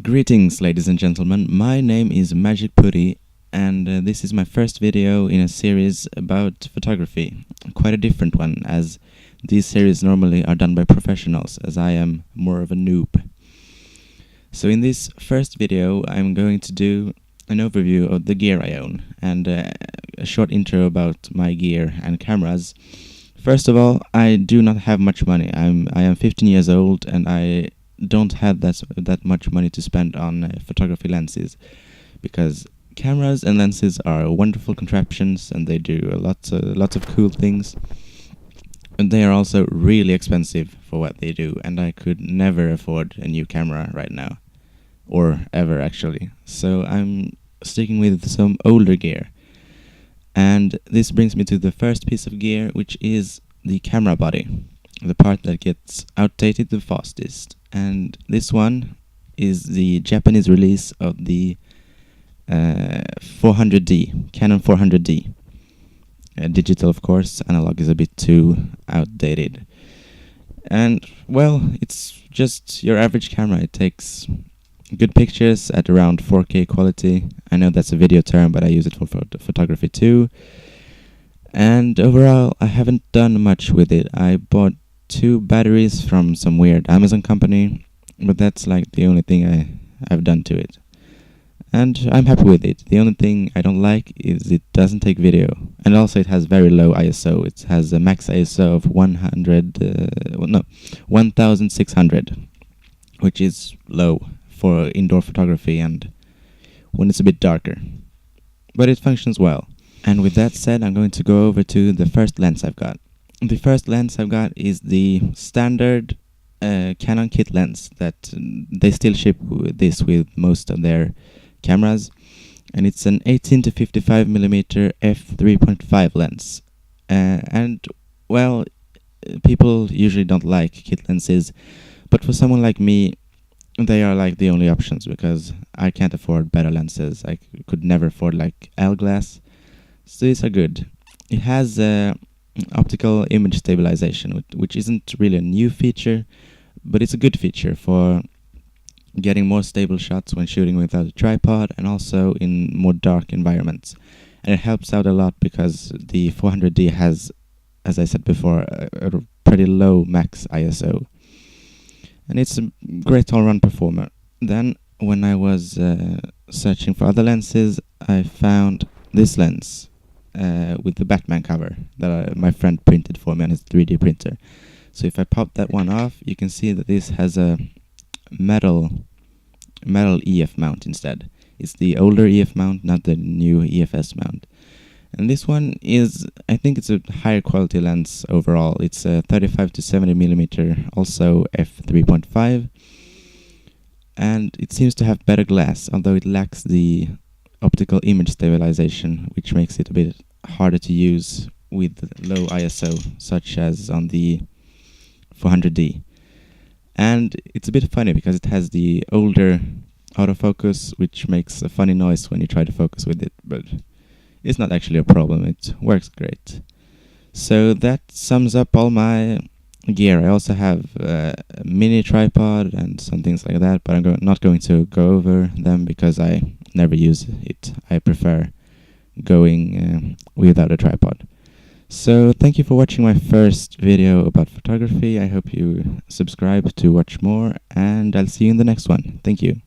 Greetings, ladies and gentlemen. My name is Magic Putty, and this is my first video in a series about photography. Quite a different one, as these series normally are done by professionals, as I am more of a noob. So in this first video, I'm going to do an overview of the gear I own, and a short intro about my gear and cameras. First of all, I do not have much money. I am 15 years old, and I don't have that much money to spend on photography lenses, because cameras and lenses are wonderful contraptions and they do lots of cool things, and they are also really expensive for what they do, and I could never afford a new camera right now, or ever actually. So I'm sticking with some older gear, and this brings me to the first piece of gear, which is the camera body, the part that gets outdated the fastest. And this one is the Japanese release of the 400D, Canon 400D. Digital, of course, analog is a bit too outdated. And, well, it's just your average camera. It takes good pictures at around 4K quality. I know that's a video term, but I use it for photography too. And overall, I haven't done much with it. I bought 2 batteries from some weird Amazon company, but that's like the only thing I've done to it. And I'm happy with it. The only thing I don't like is it doesn't take video, and also it has very low ISO. It has a max ISO of 1600, which is low for indoor photography and when it's a bit darker. But it functions well. And with that said, I'm going to go over to the first lens I've got. The first lens I've got is the standard Canon kit lens that they still ship this with most of their cameras, and it's an 18 to 55mm f3.5 lens. And well, people usually don't like kit lenses, but for someone like me, they are like the only options, because I can't afford better lenses. I could never afford like L glass, so these are good. It has optical image stabilization, which isn't really a new feature, but it's a good feature for getting more stable shots when shooting without a tripod, and also in more dark environments. And it helps out a lot because the 400D has, as I said before, a pretty low max ISO, and it's a great all-round performer. Then when I was searching for other lenses, I found this lens with the Batman cover that my friend printed for me on his 3D printer. So if I pop that one off, you can see that this has a metal EF mount instead. It's the older EF mount, not the new EFS mount. And this one is, I think it's a higher quality lens overall. It's a 35 to 70mm, also f3.5, and it seems to have better glass, although it lacks the optical image stabilization, which makes it a bit harder to use with low ISO, such as on the 400D. And it's a bit funny because it has the older autofocus, which makes a funny noise when you try to focus with it, but it's not actually a problem. It works great. So that sums up all my gear. I also have a mini tripod and some things like that, but I'm not going to go over them because I never use it. I prefer going without a tripod. So thank you for watching my first video about photography. I hope you subscribe to watch more, and I'll see you in the next one. Thank you.